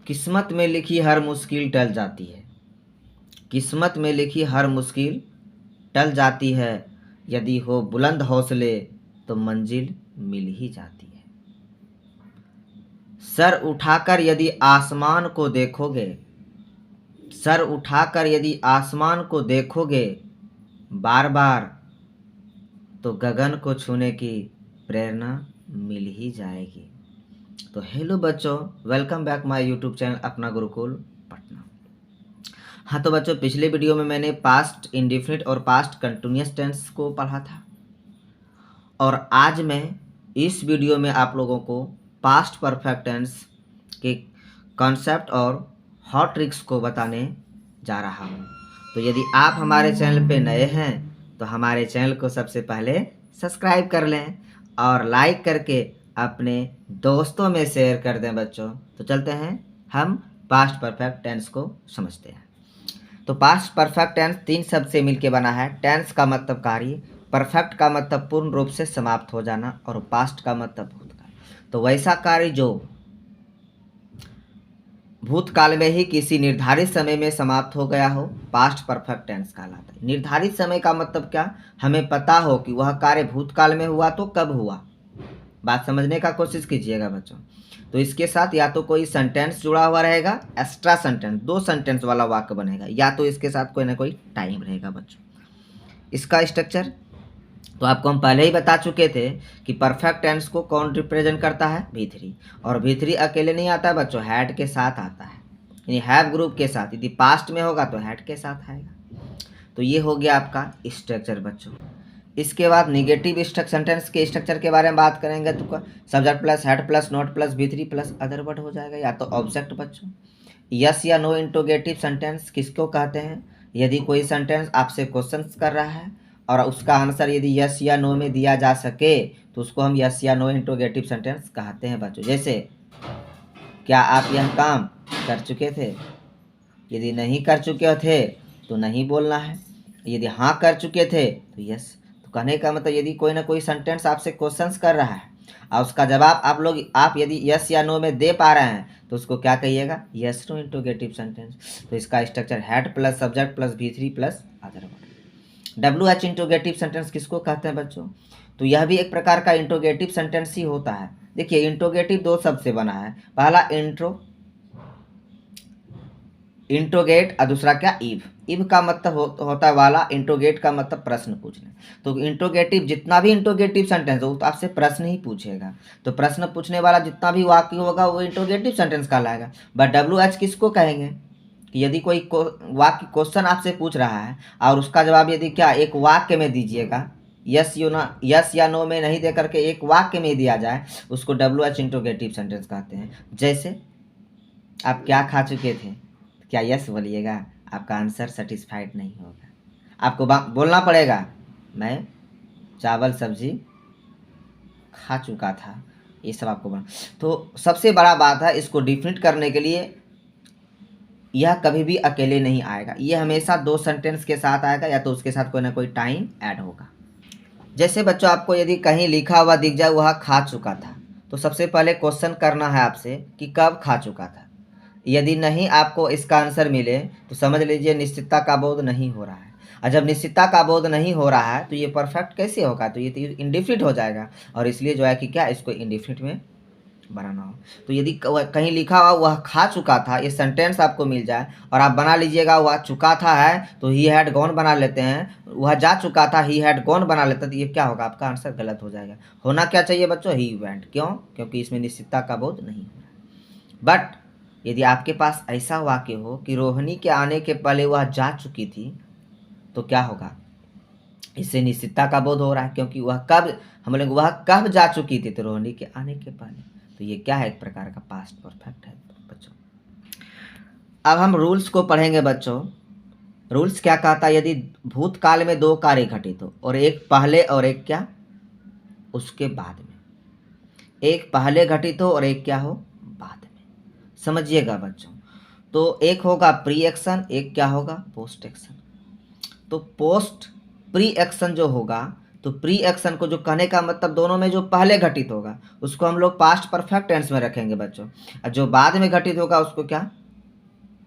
किस्मत में लिखी हर मुश्किल टल जाती है। किस्मत में लिखी हर मुश्किल टल जाती है। यदि हो बुलंद हौसले तो मंजिल मिल ही जाती है। सर उठाकर यदि आसमान को देखोगे, सर उठाकर यदि आसमान को देखोगे बार बार, तो गगन को छूने की प्रेरणा मिल ही जाएगी। तो हेलो बच्चों, welcome back my YouTube channel अपना गुरुकुल पटना। हाँ तो बच्चों, पिछले वीडियो में मैंने पास्ट इंडेफिनिट और पास्ट कंटिन्यूअस टेंस को पढ़ा था, और आज मैं इस वीडियो में आप लोगों को पास्ट परफेक्ट टेंस के कॉन्सेप्ट और हॉट ट्रिक्स को बताने जा रहा हूँ। तो यदि आप हमारे चैनल पे नए हैं तो हमारे चैनल को सबसे पहले सब्सक्राइब कर लें और लाइक करके अपने दोस्तों में शेयर कर दें बच्चों। तो चलते हैं हम पास्ट परफेक्ट टेंस को समझते हैं। तो पास्ट परफेक्ट टेंस 3 शब्द से मिलकर बना है। टेंस का मतलब कार्य, परफेक्ट का मतलब पूर्ण रूप से समाप्त हो जाना, और पास्ट का मतलब भूतकाल। तो वैसा कार्य जो भूतकाल में ही किसी निर्धारित समय में समाप्त हो गया हो, पास्ट परफेक्ट टेंस कहलाता है। निर्धारित समय का मतलब क्या, हमें पता हो कि वह कार्य भूतकाल में हुआ तो कब हुआ। बात समझने का कोशिश कीजिएगा बच्चों। तो इसके साथ या तो कोई सेंटेंस जुड़ा हुआ रहेगा, एक्स्ट्रा सेंटेंस, 2 सेंटेंस वाला वाक्य बनेगा, या तो इसके साथ कोई ना कोई टाइम रहेगा बच्चों। इसका स्ट्रक्चर तो आपको हम पहले ही बता चुके थे कि परफेक्ट टेंस को कौन रिप्रेजेंट करता है, V3। और V3 अकेले नहीं आता है बच्चों, हैड के साथ आता है, यानी हैव ग्रुप के साथ। यदि पास्ट में होगा तो हैड के साथ आएगा। तो ये हो गया आपका स्ट्रक्चर बच्चों। इसके बाद निगेटिव सेंटेंस के स्ट्रक्चर के बारे में बात करेंगे तो subject plus head plus note plus V3 plus other word हो जाएगा, या तो ऑब्जेक्ट बच्चों। यस या नो इंटरोगेटिव सेंटेंस किसको कहते हैं, यदि कोई सेंटेंस आपसे क्वेश्चन कर रहा है और उसका आंसर यदि यस या नो में दिया जा सके तो उसको हम यस या नो इंटरोगेटिव सेंटेंस कहते हैं बच्चों। जैसे क्या आप यह काम कर चुके थे, यदि नहीं कर चुके थे तो नहीं बोलना है, यदि हाँ कर चुके थे तो यस। तो कहने का मतलब यदि कोई ना कोई सेंटेंस आपसे क्वेश्चंस कर रहा है और उसका जवाब आप यदि यस या नो में दे पा रहे हैं तो उसको क्या कहिएगा, यस नो इंटरोगेटिव सेंटेंस। तो इसका structure head plus subject plus V3 plus other word. WH interrogative sentence किसको कहते हैं बच्चों, तो यह भी एक प्रकार का इंटरोगेटिव सेंटेंस ही होता है। देखिए इंटरोगेटिव 2 शब्द से बना है, पहला इंट्रोगेट और दूसरा क्या, इव का मतलब होता है वाला, इंट्रोगेट का मतलब प्रश्न पूछना। तो इंट्रोगेटिव, जितना भी इंट्रोगेटिव सेंटेंस हो तो आपसे प्रश्न ही पूछेगा। तो प्रश्न पूछने वाला जितना भी वाक्य होगा वो इंट्रोगेटिव सेंटेंस कहलाएगा। बट WH किसको कहेंगे, कि यदि कोई वाक्य क्वेश्चन आपसे पूछ रहा है और उसका जवाब यदि क्या एक वाक्य में दीजिएगा, यस या नो में नहीं दे करके एक वाक्य में दिया जाए, उसको WH इंट्रोगेटिव सेंटेंस कहते हैं। जैसे आप क्या खा चुके थे, क्या यस बोलिएगा, आपका आंसर सेटिस्फाइड नहीं होगा, आपको बोलना पड़ेगा मैं चावल सब्जी खा चुका था, ये सब आपको बोलना। तो सबसे बड़ा बात है, इसको डिफिनिट करने के लिए यह कभी भी अकेले नहीं आएगा, यह हमेशा 2 सेंटेंस के साथ आएगा, या तो उसके साथ कोई ना कोई टाइम ऐड होगा। जैसे बच्चों आपको यदि कहीं लिखा हुआ दिख जाए वह खा चुका था, तो सबसे पहले क्वेश्चन करना है आपसे कि कब खा चुका था। यदि नहीं आपको इसका आंसर मिले तो समझ लीजिए निश्चितता का बोध नहीं हो रहा है, और जब निश्चितता का बोध नहीं हो रहा है तो ये परफेक्ट कैसे होगा, तो ये इंडिफिनिट हो जाएगा। और इसलिए जो है कि क्या, इसको इंडिफिनिट में बनाना हो। तो यदि कहीं लिखा हुआ वह खा चुका था, ये सेंटेंस आपको मिल जाए और आप बना लीजिएगा वह चुका था है तो ही हैड गॉन बना लेते हैं, वह जा चुका था ही हैड गॉन बना लेते हैं, तो ये क्या होगा, आपका आंसर गलत हो जाएगा। होना क्या चाहिए बच्चों, ही वेंट। क्यों, क्योंकि इसमें निश्चितता का बोध नहीं हो रहा। बट यदि आपके पास ऐसा वाक्य हो कि रोहिणी के आने के पहले वह जा चुकी थी, तो क्या होगा, इससे निश्चितता का बोध हो रहा है, क्योंकि वह कब जा चुकी थी, तो रोहिणी के आने के पहले। तो ये क्या है, एक प्रकार का पास्ट परफेक्ट है बच्चों। अब हम रूल्स को पढ़ेंगे बच्चों। रूल्स क्या कहता है, यदि भूतकाल में 2 कार्य घटित हो और एक पहले और एक क्या उसके बाद में, एक पहले घटित हो और एक क्या हो बाद में, समझिएगा बच्चों। तो एक होगा प्री एक्शन, एक क्या होगा पोस्ट एक्शन। तो प्री एक्शन जो होगा तो प्री एक्शन को, जो कहने का मतलब दोनों में जो पहले घटित होगा उसको हम लोग पास्ट परफेक्ट टेंस में रखेंगे बच्चों, और जो बाद में घटित होगा उसको क्या,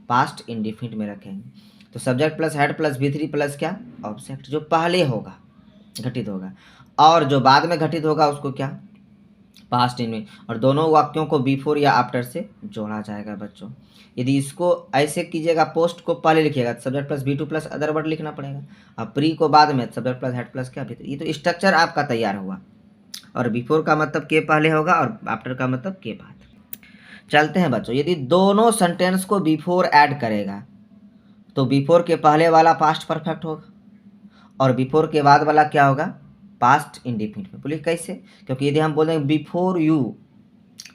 पास्ट इंडिफिनिट में रखेंगे। तो subject plus head plus V3 plus क्या, ऑब्जेक्ट, जो पहले होगा घटित होगा, और जो बाद में घटित होगा उसको क्या, पास्ट इनमें, और दोनों वाक्यों को बिफोर या आफ्टर से जोड़ा जाएगा बच्चों। यदि इसको ऐसे कीजिएगा, पोस्ट को पहले लिखिएगा तो subject plus V2 plus other word लिखना पड़ेगा, और प्री को बाद में, सब्जेक्ट प्लस हेड प्लस क्या भीतर। ये तो स्ट्रक्चर आपका तैयार हुआ, और बिफोर का मतलब के पहले होगा और आफ्टर का मतलब के बाद। चलते हैं बच्चों, यदि दोनों सेंटेंस को बिफोर ऐड करेगा तो बिफोर के पहले वाला पास्ट परफेक्ट होगा और बिफोर के बाद वाला क्या होगा, पास्ट इंडिफिनिट में। बोलिए कैसे, क्योंकि यदि हम बोलेंगे बिफोर यू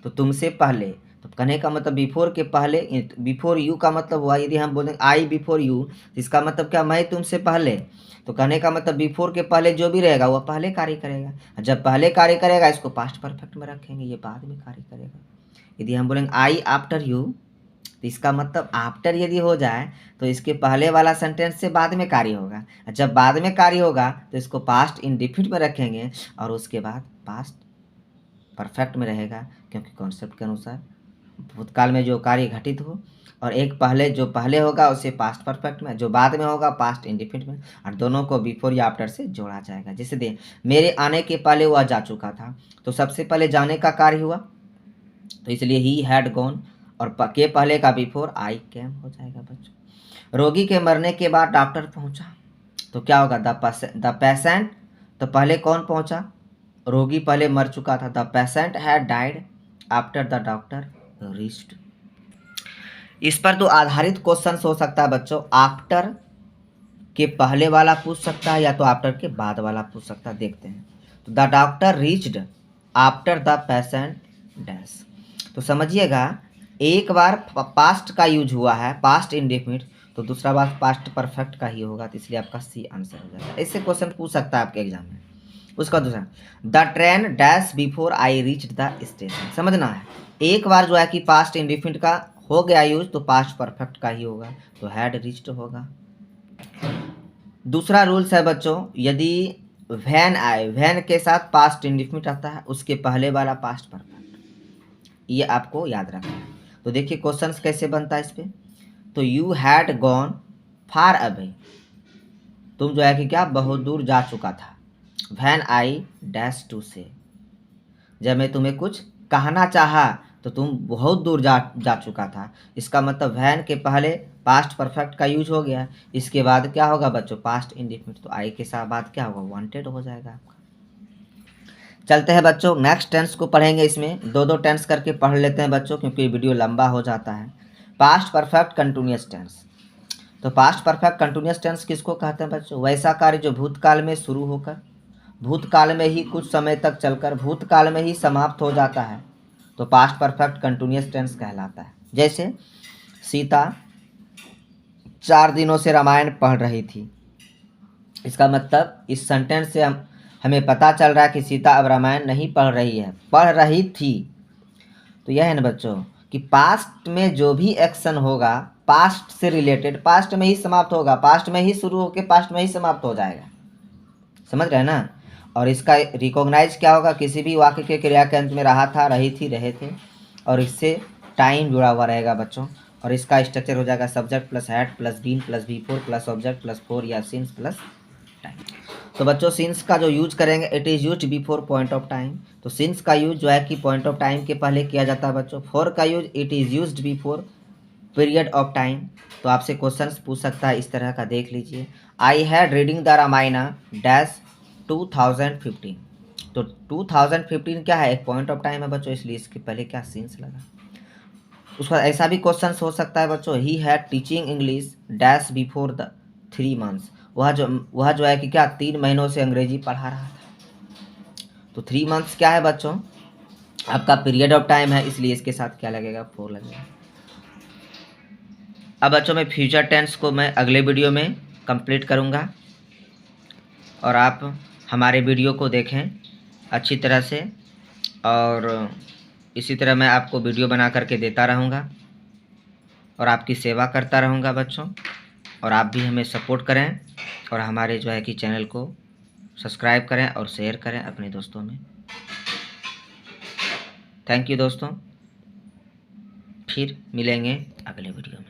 तो तुमसे पहले, तो कहने का मतलब बिफोर के पहले, बिफोर यू का मतलब हुआ, यदि हम बोलेंगे आई बिफोर यू तो इसका मतलब क्या, मैं तुमसे पहले, तो कहने का मतलब बिफोर के पहले जो भी रहेगा वह पहले कार्य करेगा, जब पहले कार्य करेगा इसको पास्ट परफेक्ट में रखेंगे, ये बाद में कार्य करेगा। यदि हम बोलेंगे आई आफ्टर यू तो इसका मतलब आफ्टर यदि हो जाए तो इसके पहले वाला सेंटेंस से बाद में कार्य होगा, जब बाद में कार्य होगा तो इसको पास्ट इंडिफिनिट में रखेंगे और उसके बाद पास्ट परफेक्ट में रहेगा, क्योंकि कॉन्सेप्ट के अनुसार भूतकाल में जो कार्य घटित हो और एक पहले, जो पहले होगा उसे पास्ट परफेक्ट में, जो बाद में होगा पास्ट इंडिफिनिट में, और दोनों को बिफोर या आफ्टर से जोड़ा जाएगा। जैसे दे, मेरे आने के पहले वह जा चुका था, तो सबसे पहले जाने का कार्य हुआ तो इसलिए ही हैड गॉन, और के पहले का बिफोर आई केम हो जाएगा बच्चों। रोगी के मरने के बाद डॉक्टर पहुंचा तो क्या होगा, द पेशेंट, तो पहले कौन पहुंचा, रोगी पहले मर चुका था, the patient had died after the doctor reached. इस पर तो आधारित क्वेश्चन हो सकता है बच्चों, आफ्टर के पहले वाला पूछ सकता है या तो आफ्टर के बाद वाला पूछ सकता है, देखते हैं। तो the doctor reached after the patient dash, तो समझिएगा एक बार पास्ट का यूज हुआ है, पास्ट इंडेफिनिट, तो दूसरा बार पास्ट परफेक्ट का ही होगा, तो इसलिए आपका सी आंसर हो जाएगा। ऐसे क्वेश्चन पूछ सकता है आपके एग्जाम में। उसका दूसरा, the train dash before I reach the station, समझना है एक बार जो है कि पास्ट इंडेफिनिट का हो गया यूज तो पास्ट परफेक्ट का ही होगा, तो हैड रीच्ड होगा। दूसरा रूल्स है बच्चों, यदि वैन आए, वैन के साथ पास्ट इंडेफिनिट आता है, उसके पहले वाला पास्ट परफेक्ट, ये आपको याद रखना है। तो देखिए क्वेश्चंस कैसे बनता है इस पे, तो you had gone far away, तुम जो है कि क्या बहुत दूर जा चुका था, वैन आई डैश टू से, जब मैं तुम्हें कुछ कहना चाहा तो तुम बहुत दूर जा चुका था, इसका मतलब वैन के पहले पास्ट परफेक्ट का यूज हो गया, इसके बाद क्या होगा बच्चों, पास्ट इंडेफिनिट, तो आई के साथ बाद क्या होगा, वांटेड हो जाएगा आपका। चलते हैं बच्चों नेक्स्ट टेंस को पढ़ेंगे, इसमें दो दो टेंस करके पढ़ लेते हैं बच्चों, क्योंकि वीडियो लंबा हो जाता है। पास्ट परफेक्ट कंटिन्यूअस टेंस, तो पास्ट परफेक्ट कंटिन्यूअस टेंस किसको कहते हैं बच्चों, वैसा कार्य जो भूतकाल में शुरू होकर भूतकाल में ही कुछ समय तक चलकर भूतकाल में ही समाप्त हो जाता है, तो पास्ट परफेक्ट कंटिन्यूअस टेंस कहलाता है। जैसे सीता 4 दिनों से रामायण पढ़ रही थी, इसका मतलब इस सेंटेंस से हमें पता चल रहा है कि सीता अब रामायण नहीं पढ़ रही है, पढ़ रही थी। तो यह है ना बच्चों कि पास्ट में जो भी एक्शन होगा पास्ट से रिलेटेड पास्ट में ही समाप्त होगा, पास्ट में ही शुरू होकर पास्ट में ही समाप्त हो जाएगा, समझ रहे हैं ना। और इसका रिकॉग्नाइज क्या होगा, किसी भी वाक्य के क्रिया के अंत में रहा था, रही थी, रहे थे, और इससे टाइम जुड़ा हुआ रहेगा बच्चों, और इसका स्ट्रक्चर हो जाएगा subject plus had plus been plus V4 plus object plus four या सिंस प्लस टाइम। तो बच्चों सिंस का जो यूज करेंगे, it is use before point of time, तो सिंस का यूज जो है कि पॉइंट ऑफ टाइम के पहले किया जाता है बच्चों। फॉर का use it is used before period of time, तो आपसे क्वेश्चंस पूछ सकता है इस तरह का, देख लीजिए। I had reading the Ramayana dash 2015, तो 2015 क्या है, एक पॉइंट ऑफ टाइम है बच्चों, इसलिए इसके पहले क्या सिंस लगा। उसका ऐसा भी क्वेश्चन हो सकता है बच्चों, he had teaching English dash before the 3 months, वह जो है कि क्या 3 महीनों से अंग्रेजी पढ़ा रहा था, तो 3 मंथ्स क्या है बच्चों, आपका पीरियड ऑफ टाइम है, इसलिए इसके साथ क्या लगेगा, 4 लगेगा। अब बच्चों मैं फ्यूचर टेंस को मैं अगले वीडियो में कंप्लीट करूँगा, और आप हमारे वीडियो को देखें अच्छी तरह से, और इसी तरह मैं आपको वीडियो बना करके देता रहूँगा और आपकी सेवा करता रहूँगा बच्चों, और आप भी हमें सपोर्ट करें और हमारे जो है कि चैनल को सब्सक्राइब करें और शेयर करें अपने दोस्तों में। थैंक यू दोस्तों, फिर मिलेंगे अगले वीडियो में।